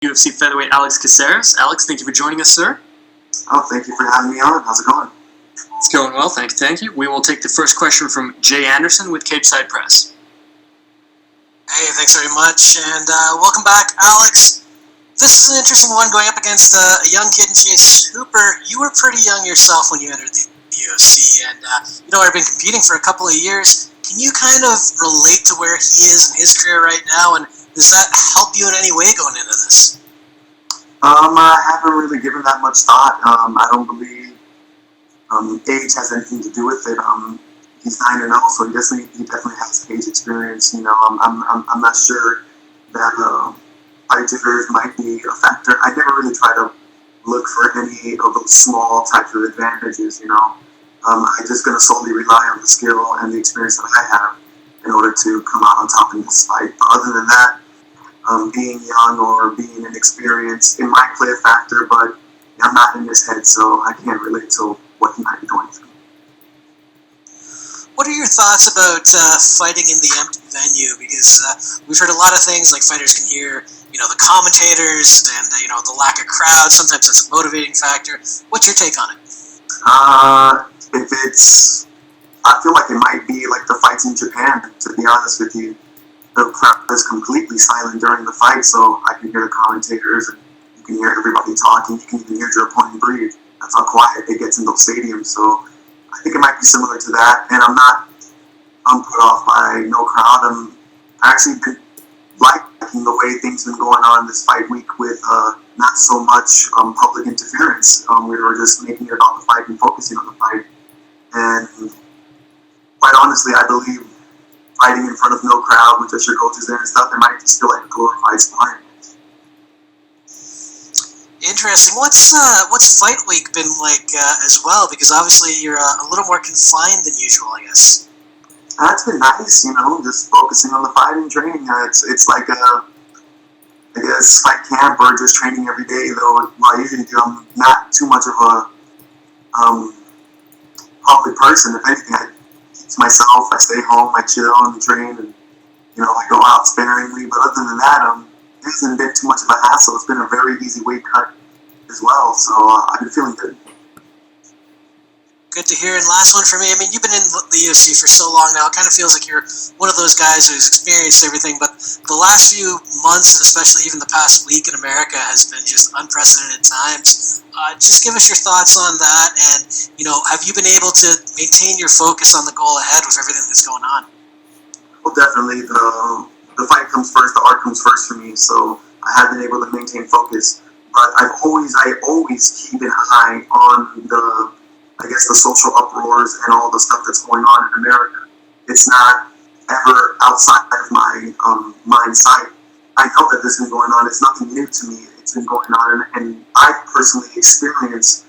UFC featherweight Alex Caceres. Alex, thank you for joining us, sir. Oh, thank you for having me on. How's it going? It's going well, thank you. We will take the first question from Jay Anderson with Cage Side Press. Hey, thanks very much, and welcome back, Alex. This is an interesting one going up against a young kid in Chase Hooper. You were pretty young yourself when you entered the UFC, and I've been competing for a couple of years. Can you kind of relate to where he is in his career right now, and does that help you in any way going into this? I haven't really given that much thought. I don't believe age has anything to do with it. He's 9-0, so he definitely has age experience. I'm not sure that fight jitters might be a factor. I never really try to look for any of those small types of advantages. I'm just going to solely rely on the skill and the experience that I have in order to come out on top in this fight. But other than that, being young or being inexperienced, it might play a factor, but I'm not in his head, so I can't relate to what he might be going through. What are your thoughts about fighting in the empty venue? Because we've heard a lot of things, like fighters can hear, the commentators and, the lack of crowd. Sometimes that's a motivating factor. What's your take on it? I feel like it might be like the fights in Japan, to be honest with you. The crowd is completely silent during the fight, so I can hear the commentators, and you can hear everybody talking. You can even hear your opponent breathe. That's how quiet it gets in those stadiums. So I think it might be similar to that, and I'm not put off by no crowd. I'm actually liking the way things have been going on this fight week with not so much public interference. We were just making it about the fight and focusing on the fight. And quite honestly, I believe fighting in front of no crowd with just your coaches there and stuff, it might just feel like a glorified sparring. Interesting. What's fight week been like as well? Because obviously you're a little more confined than usual, I guess. It's been nice, just focusing on the fight and training. It's like I guess fight camp or just training every day. Though what I usually do, I'm not too much of a public person. If anything, I keep to myself. I stay home. I chill and train, and I go out sparingly. But other than that, it hasn't been too much of a hassle. It's been a very easy weight cut as well. So I've been feeling good. Good to hear. And last one for me. I mean, you've been in the UFC for so long now. It kind of feels like you're one of those guys who's experienced everything. But the last few months, and especially even the past week in America, has been just unprecedented times. Just give us your thoughts on that. And, have you been able to maintain your focus on the goal ahead with everything that's going on? Well, definitely. The fight comes first. The art comes first for me. So I have been able to maintain focus. But I always keep an eye on the social uproars and all the stuff that's going on in America. It's not ever outside of my mind sight. I know that this has been going on. It's nothing new to me. It's been going on, and I personally experience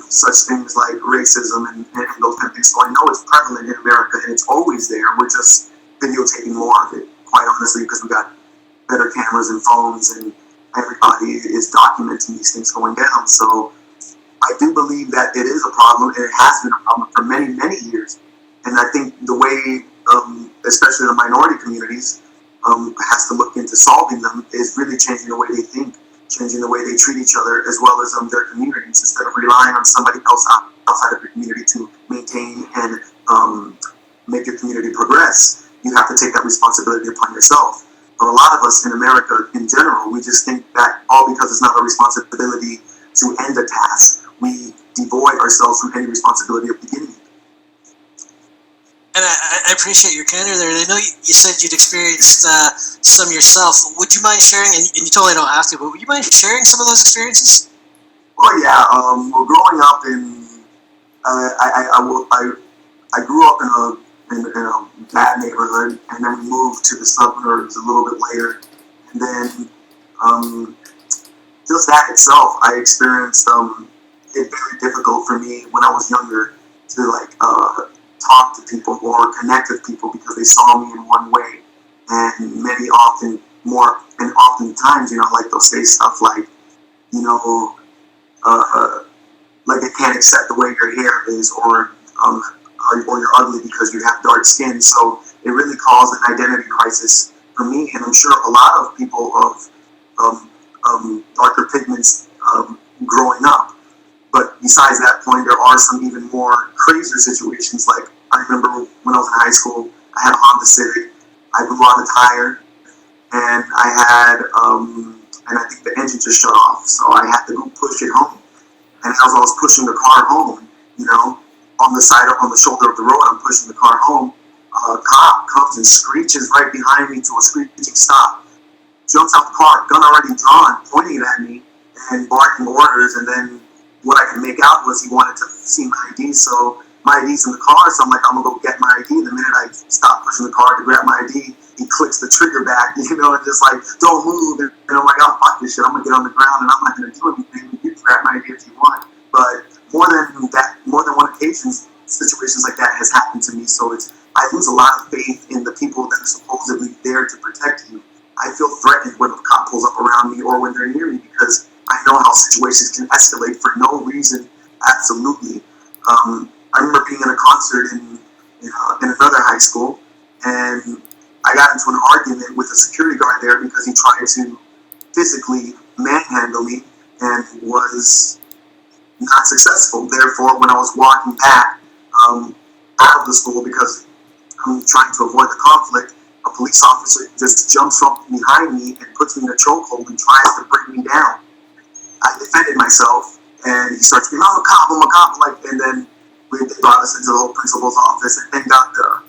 such things like racism and those kind of things. So I know it's prevalent in America, and it's always there. We're just videotaping more of it, quite honestly, because we got better cameras and phones, and everybody is documenting these things going down. So I do believe that it is a problem, and it has been a problem for many, many years. And I think the way, especially the minority communities, has to look into solving them is really changing the way they think, changing the way they treat each other, as well as their communities, instead of relying on somebody else outside of your community to maintain and make your community progress. You have to take that responsibility upon yourself. But a lot of us in America, in general, we just think that all because it's not our responsibility to end a task, we devoid ourselves from any responsibility of beginning it. And I appreciate your candor there. And I know you said you'd experienced some yourself. Would you mind sharing, and you totally don't have to, but would you mind sharing some of those experiences? Well, yeah. Well, growing up I grew up in a bad neighborhood, and then we moved to the suburbs a little bit later. And then just that itself, I experienced it very difficult for me when I was younger to talk to people or connect with people because they saw me in one way, and oftentimes, they'll say stuff like, like they can't accept the way your hair is, or you're ugly because you have dark skin. So it really caused an identity crisis for me, and I'm sure a lot of people of darker pigments growing up. But besides that point, there are some even more crazier situations. Like I remember when I was in high school, I had a Honda Civic. I blew out a tire, and I think the engine just shut off. So I had to go push it home. And as I was pushing the car home, on the shoulder of the road, I'm pushing the car home. A cop comes and screeches right behind me to a screeching stop. Jumps out the car, gun already drawn, pointing it at me and barking orders. And then what I could make out was he wanted to see my ID. So my ID's in the car, so I'm like, I'm gonna go get my ID. The minute I stop pushing the car to grab my ID, he clicks the trigger back, and just like, don't move. And I'm like, oh, fuck this shit. I'm gonna get on the ground and I'm not gonna do anything. You can grab my ID if you want. But more than one occasion, situations like that has happened to me. So I lose a lot of faith in the people that are supposedly there to protect you. I feel threatened when a cop pulls up around me or when they're near me because I know how situations can escalate for no reason. Absolutely. I remember being in a concert in another high school, and I got into an argument with a security guard there because he tried to physically manhandle me and was not successful. Therefore, when I was walking back out of the school because I'm trying to avoid the conflict, a police officer just jumps up behind me and puts me in a chokehold and tries to bring me down. I defended myself, and he starts screaming, I'm a cop, and then they brought us into the whole principal's office, and thank God the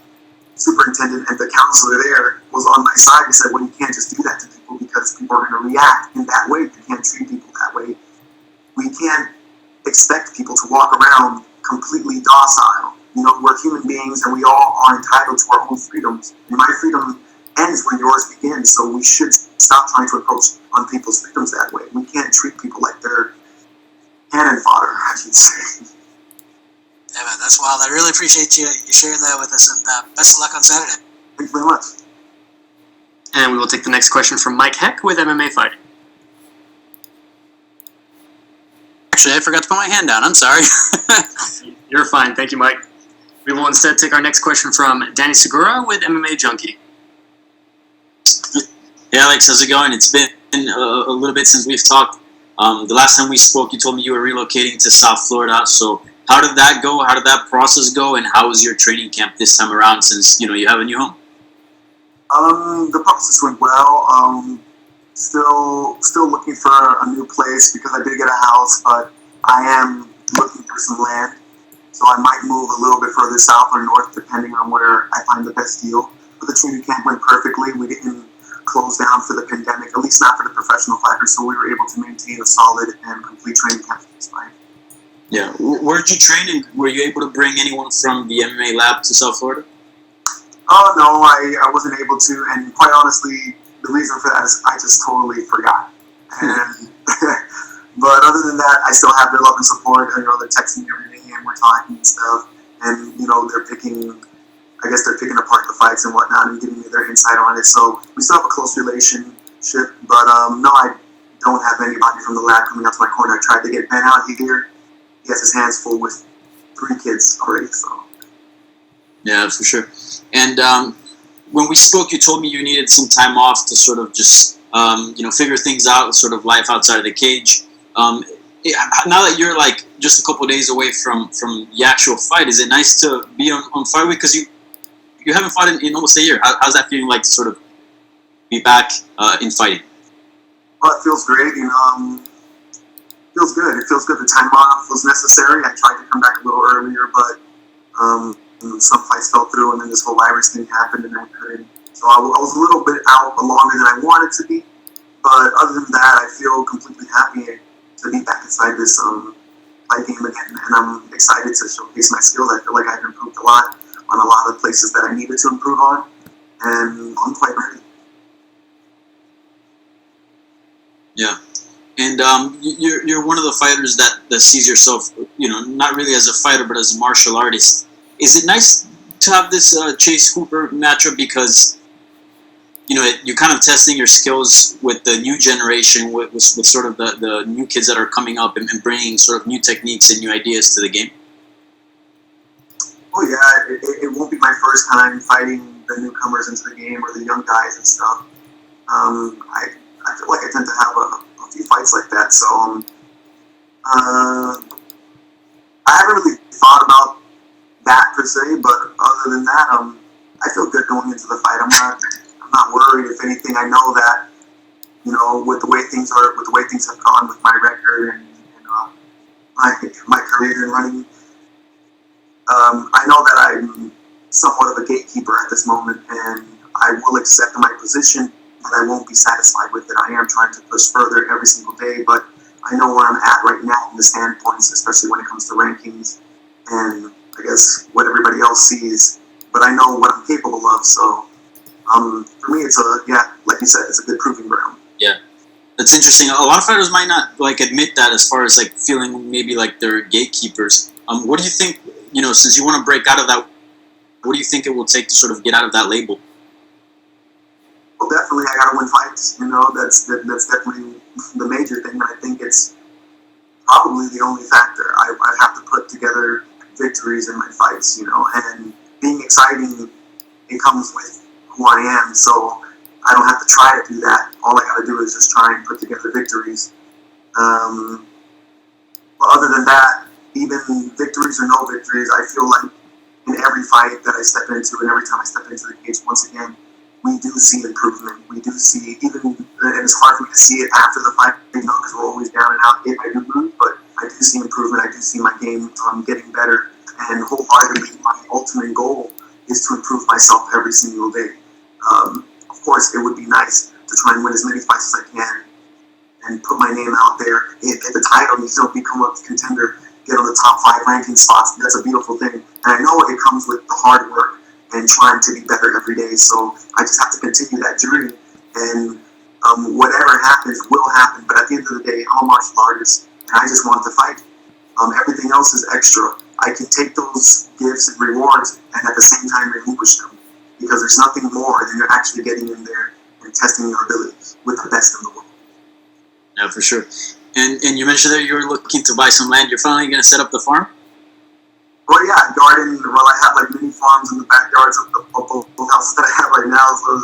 superintendent and the counselor there was on my side and said, well, you can't just do that to people because people are going to react in that way. You can't treat people that way. We can't expect people to walk around completely docile. We're human beings, and we all are entitled to our own freedoms. And my freedom ends where yours begins, so we should stop trying to approach on people's freedoms that way. We can't treat people like they're cannon fodder, I should say. Yeah, man, that's wild. I really appreciate you sharing that with us, and best of luck on Saturday. Thank you very much. And we will take the next question from Mike Heck with MMA Fighting. Actually, I forgot to put my hand down. I'm sorry. You're fine. Thank you, Mike. We will instead take our next question from Danny Segura with MMA Junkie. Hey, Alex, how's it going? It's been a little bit since we've talked. The last time we spoke, you told me you were relocating to South Florida. So how did that go? How did that process go? And how was your training camp this time around since, you have a new home? The process went well. Still looking for a new place because I did get a house, but I am looking for some land. So I might move a little bit further south or north depending on where I find the best deal. But the training camp went perfectly. We didn't close down for the pandemic, at least not for the professional fighters, so we were able to maintain a solid and complete training camp for this fight. Yeah. Where did you train, and were you able to bring anyone from the MMA lab to South Florida? Oh, no, I wasn't able to, and quite honestly, the reason for that is I just totally forgot. And but other than that, I still have their love and support. They're texting me every day, and we're talking and stuff, and they're picking apart the fights and whatnot and giving me their insight on it. So we still have a close relationship, but no, I don't have anybody from the lab coming out to my corner. I tried to get Ben out here. He has his hands full with 3 kids already, so. Yeah, for sure. And when we spoke, you told me you needed some time off to sort of just, figure things out, sort of life outside of the cage. Now that you're like just a couple of days away from the actual fight, is it nice to be on fight week? Because you haven't fought in almost a year. How's that feeling like to sort of be back in fighting? Well, it feels great. Feels good. It feels good. The time off was necessary. I tried to come back a little earlier, but some fights fell through, and then this whole virus thing happened, and then we couldn't. So I was a little bit out longer than I wanted to be. But other than that, I feel completely happy to be back inside this fight game again, and I'm excited to showcase my skills. I feel like I've improved a lot on a lot of places that I needed to improve on, and I'm quite ready. Yeah. And you're one of the fighters that sees yourself, not really as a fighter, but as a martial artist. Is it nice to have this Chase Hooper matchup because, you're kind of testing your skills with the new generation, with sort of the new kids that are coming up and bringing sort of new techniques and new ideas to the game? Oh, yeah. It won't be my first time fighting the newcomers into the game or the young guys and stuff. I feel like I tend to have a a few fights like that. So I haven't really thought about that per se, but other than that, I feel good going into the fight. I'm not worried. If anything, I know that, you know, with the way things have gone with my record and my career in running, I know that I'm somewhat of a gatekeeper at this moment, and I will accept my position, but I won't be satisfied with it. I am trying to push further every single day, but I know where I'm at right now in the standpoints, especially when it comes to rankings and I guess what everybody else sees. But I know what I'm capable of, so for me, it's like you said, it's a good proving ground. Yeah, that's interesting. A lot of fighters might not like admit that, as far as like feeling maybe like they're gatekeepers. What do you think? You know, since you want to break out of that, what do you think it will take to sort of get out of that label? Well, definitely, I gotta win fights. You know, that's definitely the major thing. I think it's probably the only factor. I have to put together victories in my fights. You know, and being exciting, it comes with who I am. So I don't have to try to do that. All I gotta do is just try and put together victories. But other than that, even victories or no victories, I feel like in every fight that I step into and every time I step into the cage, once again, we do see improvement. We do see, and it's hard for me to see it after the fight, you know, because we're always down and out if I do lose, but I do see improvement. I do see my game getting better, and wholeheartedly, my ultimate goal is to improve myself every single day. Of course, it would be nice to try and win as many fights as I can and put my name out there. Get the title, you know, become a contender, get on the top 5 ranking spots. That's a beautiful thing. And I know it comes with the hard work and trying to be better every day. So I just have to continue that journey. And whatever happens will happen. But at the end of the day, I'm a martial artist, and I just want to fight. Everything else is extra. I can take those gifts and rewards and at the same time relinquish them, because there's nothing more than you're actually getting in there and testing your abilities with the best in the world. Yeah, for sure. And you mentioned that you were looking to buy some land. You're finally going to set up the farm? Well, yeah, garden. Well, I have like mini farms in the backyards of the houses that I have right now. So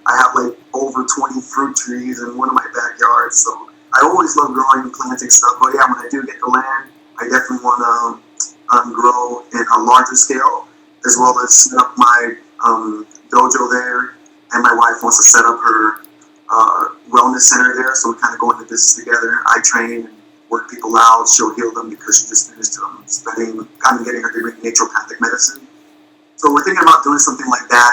I have like over 20 fruit trees in one of my backyards. So I always love growing and planting stuff. But yeah, when I do get the land, I definitely want to grow in a larger scale, as well as set up my dojo there. And my wife wants to set up her wellness center there. So we kind of go into this together. I train and work people out. She'll heal them because she just finished getting her degree in naturopathic medicine. So we're thinking about doing something like that.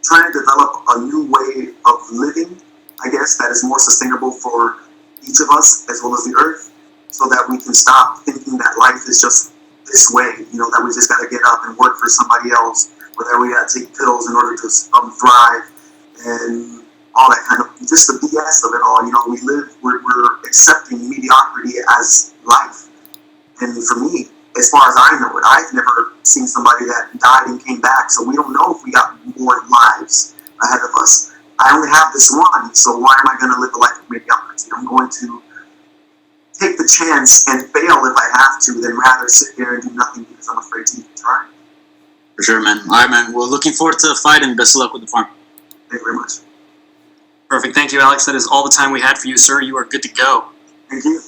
Trying to develop a new way of living, I guess, that is more sustainable for each of us as well as the earth, so that we can stop thinking that life is just this way, you know, that we just got to get up and work for somebody else, or that we got to take pills in order to thrive, and all that kind of, just the BS of it all. You know, we're accepting mediocrity as life. And for me, as far as I know it, I've never seen somebody that died and came back, so we don't know if we got more lives ahead of us. I only have this one, so why am I going to live a life of mediocrity? I'm going to take the chance and fail if I have to, than rather sit there and do nothing because I'm afraid to even try. For sure, man. All right, man. Well, looking forward to the fight, and best of luck with the farm. Thank you very much. Perfect. Thank you, Alex. That is all the time we had for you, sir. You are good to go. Thank you.